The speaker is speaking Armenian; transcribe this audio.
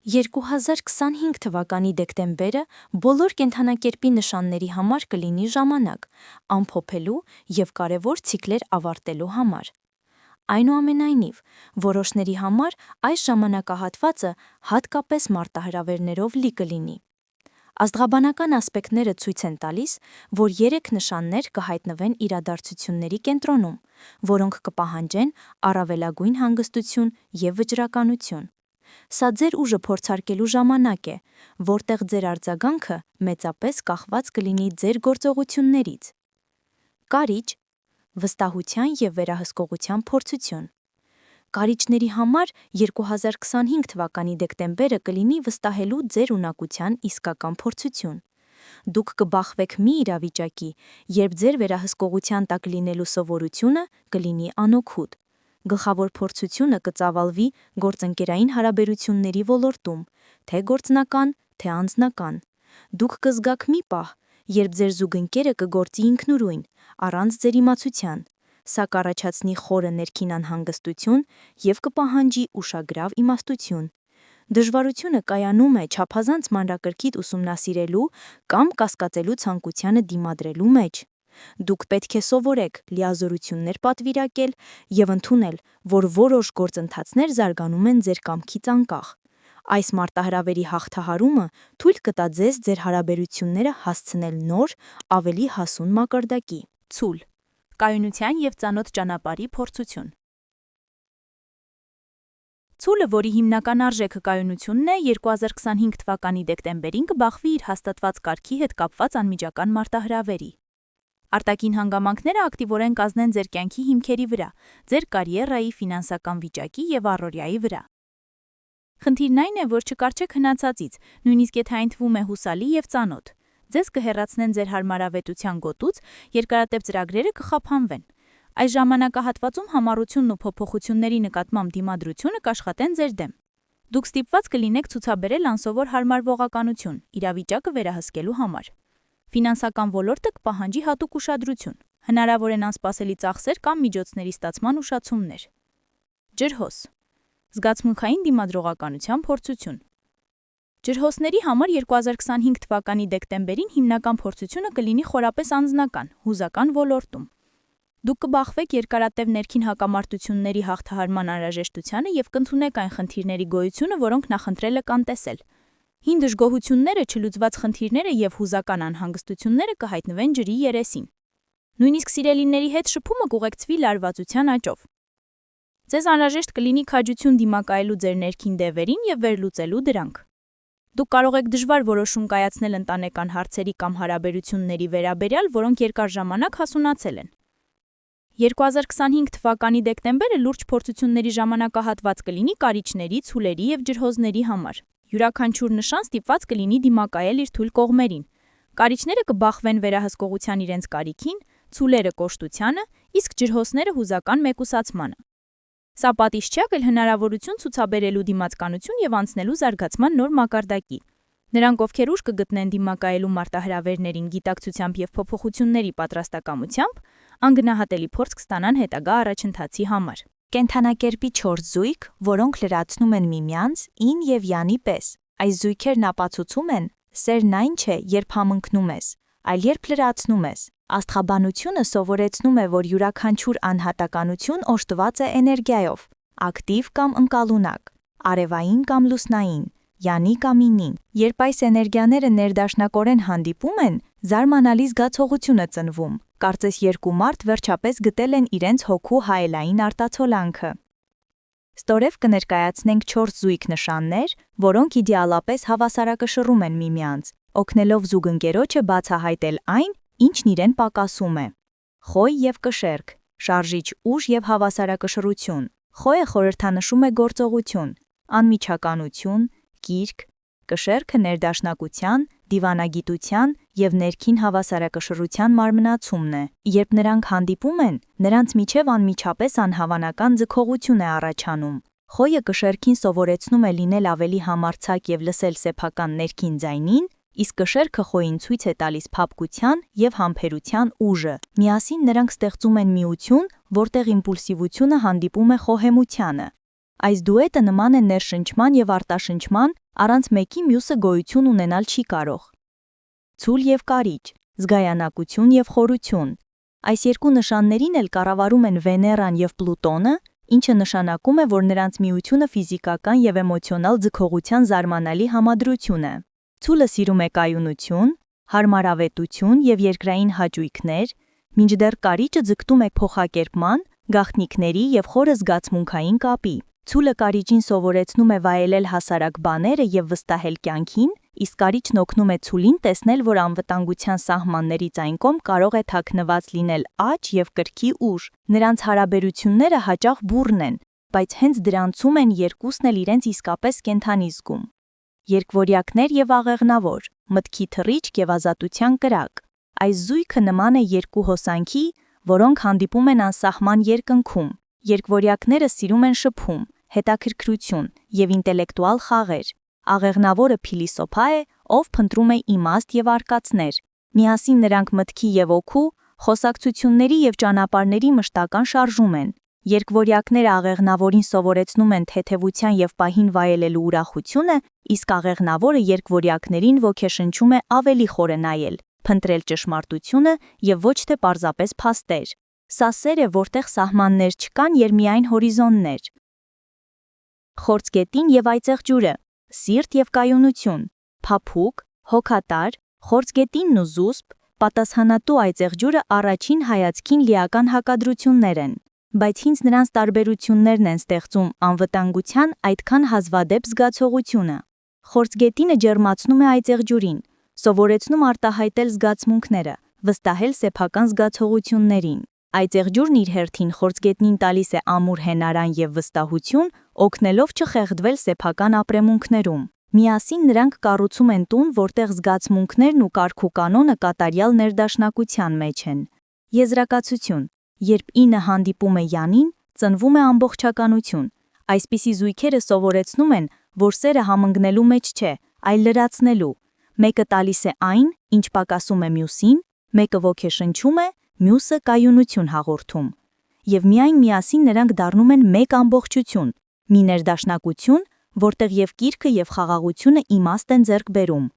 2025 թվականի դեկտեմբերը բոլոր կենդանակերպի նշանների համար կլինի ժամանակ, ամփոփելու և կարևոր ցիկլեր ավարտելու համար։ Այնուամենայնիվ, որոշների համար այս ժամանակահատվածը հատկապես մարտահրավերներով լի կլինի։ Ազդղաբանական ասպեկտները ցույց են տալիս, որ 3 նշաններ կհայտնվեն իրադարձությունների կենտրոնում, որոնք կպահանջեն առավելագույն հանգստություն և վճռականություն։ Սա ձեր ուժը փորձարկելու ժամանակ է, որտեղ ձեր արձագանքը մեծապես կախված կլինի ձեր գործողություններից։ Կարիճ, վստահության և վերահսկողության փորձություն։ Կարիճների համար 2025 թվականի դեկտեմբերը կլինի վստահելու ձեր ունակության իսկական փորձություն։ Դուք կբախվեք մի իրավիճակի, երբ ձեր վերահսկողության տակ լինելու սովորությունը կլինի անօգուտ։ Գլխավոր փորձությունը կծավալվի գործընկերային հարաբերությունների ոլորտում, թե գործնական, թե անձնական։ Դուք կզգաք մի պահ, երբ ձեր զուգընկերը կգործի ինքնուրույն, առանց ձեր իմացության։ Սա կառաջացնի խորը ներքին անհանգստություն և կպահանջի ուշագրավ իմաստություն։ Դժվարությունը կայանում է չափազանց մանրակրկիտ ուսումնասիրելու կամ կասկածելու ցանկությանը դիմադրելու մեջ։ Դուք պետք է սովորեք լիազորություններ պատվիրակել և ընդունել, որ որոշ գործընթացներ զարգանում են ձեր կամքից անկախ։ Այս մարտահրավերի հաղթահարումը թույլ կտա ձեզ ձեր հարաբերությունները հասցնել նոր, ավելի հասուն մակարդակի։ Ցուլ. կայունության և ծանոթ ճանապարհի փորձություն։ Ցուլը, որի հիմնական արժեքը կայունությունն է, 2025 թվականի դեկտեմբերին կբախվի իր հաստատված կարգի հետ կապված անմիջական մարտահրավերի։ Արտաքին հանգամանքները ակտիվորեն կազդեն ձեր կյանքի հիմքերի վրա, ձեր կարիերայի, ֆինանսական վիճակի և առօրյայի վրա։ Խնդիրն այն է, որ չկարչեք հնացածից, նույնիսկ եթե այն թվում է հուսալի և ծանոթ։ Ձեզ կհեռացնեն ձեր հարմարավետության գոտուց, երկարատև ծրագրերը կխափանվեն։ Այս ժամանակահատվածում համառությունն ու փոփոխությունների նկատմամբ դիմադրությունը կաշխատեն ձեր դեմ։ Դուք ստիպված կլինեք ցուցաբերել անսովոր հարմարվողականություն իրավիճակը վերահսկելու համար։ Ֆինանսական ոլորտը կպահանջի հատուկ ուշադրություն, հնարավոր են անսպասելի ծախսեր կամ միջոցների ստացման ուշացումներ։ Ջրհոս. զգացմունքային դիմադրողականության փորձություն։ Ջրհոսների համար 2025 թվականի դեկտեմբերին հիմնական փորձությունը կլինի խորապես անձնական, հուզական ոլորտում։ Դուք կբախվեք երկարատև ներքին հակամարտությունների հաղթահարման անհրաժեշտությանը և կընդունեք այն խնդիրների գոյությունը, որոնք նախընտրել եք անտեսել։ Հին դժգոհությունները, չլուծված խնդիրները և հուզական անհանգստությունները կհայտնվեն ջրի երեսին։ Նույնիսկ սիրելիների հետ շփումը կուղեկցվի լարվածության աճով։ Ձեզ անհրաժեշտ կլինի քաջություն դիմակայելու ձեր ներքին դևերին և վերլուծելու դրանք։ Դուք կարող եք դժվար որոշում կայացնել ընտանեկան հարցերի կամ հարաբերությունների վերաբերյալ, որոնք երկար ժամանակ հասունացել են։ 2025 թվականի դեկտեմբերը լուրջ փորձությունների ժամանակահատված կլինի կարիճների, ցուլերի և ջրհոզների համար։ Յուրաքանչյուր նշան ստիպված կլինի դիմակայել իր թույլ կողմերին։ Կարիճները կբախվեն վերահսկողության իրենց կարիքին, ցուլերը կոշտությանը, իսկ ջրհոսները հուզական մեկուսացմանը։ Սա պատիժ չէ, այլ հնարավորություն ցուցաբերելու դիմացկունություն և անցնելու զարգացման նոր մակարդակի։ Նրանք, ովքեր ուժ կգտնեն դիմակայելու մարտահրավերներին գիտակցությամբ և փոփոխությունների պատրաստակամությամբ, անգնահատելի փորձ կստանան հետագա առաջընթացի համար։ Կենդանակերպի 4 զույգ, որոնք լրացնում են միմյանց ին և յանի պես։ Այս զույգերն ապացուցում են, սերն այն չէ, երբ համընկնում ես, այլ երբ լրացնում ես։ Աստղաբանությունը սովորեցնում է, որ յուրաքանչյուր անհատականություն օժտված է էներգիայով, ակտիվ կամ ընկալունակ, արևային կամ լուսնային, յանի կամ ինին։ Երբ այս էներգիաները ներդաշնակորեն հանդիպում են, զարմանալի զգացողություն է ծնվում։ Կարծես երկու մարդ վերջապես գտել են իրենց հոգու հայելային արտացոլանքը։ Ստորև կներկայացնենք 4 զույգ նշաններ, որոնք իդեալապես հավասարակշռում են միմյանց, օգնելով զուգընկերոջը բացահայտել այն, ինչն իրեն պակասում է։ Խոյ և կշեռք, շարժիչ ուժ և հավասարակշռություն։ Խոյը խորհրդանշում է գործողություն, անմիջականություն, կիրք, կշեռքը ներդաշնակության, դիվանագիտության և ներքին հավասարակշռության մարմնացումն է։ Երբ նրանք հանդիպում են, նրանց միջև անմիջապես անհավանական ձգողություն է առաջանում։ Խոյը կշեռքին սովորեցնում է լինել ավելի համարձակ և լսել սեփական ներքին ձայնին, իսկ կշեռքը խոյին ցույց է տալիս փափկության և համբերության ուժը։ Միասին նրանք ստեղծում են միություն, որտեղ իմպուլսիվությունը հանդիպում է խոհեմությանը։ Այս դուետը նման է ներշնչման եւ արտաշնչման, առանց մեկի մյուսը գոյություն ունենալ չի կարող։ Ցուլ եւ կարիճ, զգայանակություն եւ խորություն։ Այս երկու նշաններին էլ կառավարում են Վեներան եւ Պլուտոնը, ինչը նշանակում է, որ նրանց միությունը ֆիզիկական եւ էմոցիոնալ ձգողության զարմանալի համադրություն է։ Ցուլը սիրում է կայունություն, հարմարավետություն եւ երկրային հաճույքներ, մինչդեռ կարիճը ձգտում է փոխակերպման, գաղտնիքների եւ խորը զգացմունքային կապի։ Ցուլը կարիճին սովորեցնում է վայելել հասարակ բաները եւ վստահել կյանքին, իսկ կարիճն օգնում է ցուլին տեսնել, որ անվտանգության սահմաններից այն կողմ կարող է թաքնված լինել աճ եւ կրքի ուժ։ Նրանց հարաբերությունները հաճախ բուռն են, բայց հենց դրանցում են երկուսն էլ իրենց իսկապես կենդանի զգում։ Երկվորյակներ եւ աղեղնավոր, մտքի թռիչք եւ ազատության կրակ։ Այս զույգը նման է երկու հոսանքի, որոնք հանդիպում են անսահման երկնքում։ Երկվորյակները սիրում են շփում, հետաքրքրություն եւ ինտելեկտուալ խաղեր։ Աղեղնավորը փիլիսոփա է, ով փնտրում է իմաստ եւ արկածներ։ Միասին նրանք մտքի եւ օգու, խոսակցությունների եւ ճանապարհների մշտական շարժում են։ Երկվորյակները աղեղնավորին սովորեցնում են թեթևության եւ պահին վայելելու ուրախությունը, իսկ աղեղնավորը երկվորյակներին ոգեշնչում է ավելի խորը նայել, փնտրել ճշմարտությունը եւ ոչ թե պարզապես փաստեր։ Սա սեր է, որտեղ սահմաններ չկան եւ միայն հորիզոններ։ Խորձգետին եւ այծեղ ջուրը, սիրտ եւ կայունություն, փափուկ, հոգատար, խորձգետինն ու զուսպ, պատասխանատու այծեղ ջուրը առաջին հայացքին լիական հակադրություններ են, բայց հինց նրանց տարբերություններն են ստեղծում անվտանգության այդքան հազվադեպ զգացողությունը։ Խորձգետինը ջերմացնում է այծեղ ջուրին, սովորեցնում արտահայտել զգացմունքները, վստահել սեփական զգացողություններին։ Այծեղ ջուրն իր հերթին խորձգետնին տալիս է ամուր հենարան եւ վստահություն, օգնելով չխեղդվել սեփական ապրեմունքներում։ Միասին նրանք կառուցում են տուն, որտեղ զգացմունքներն ու կարգուկանոնը կատարյալ ներդաշնակության մեջ են։ Եզրակացություն. երբ ինը հանդիպում է յանին, ծնվում է ամբողջականություն։ Այսպիսի զույգերը սովորեցնում են, որ սերը համընկնելու մեջ չէ, այլ լրացնելու։ Մեկը տալիս է այն, ինչ պակասում է մյուսին, մեկը ոգեշնչում է, մյուսը կայունություն հաղորդում։ Եվ միայն միասին նրանք դառնում են մեկ ամբողջություն, մի ներդաշնակություն, որտեղ եւ կիրքը եւ խաղաղությունը իմաստ են ձեռք բերում։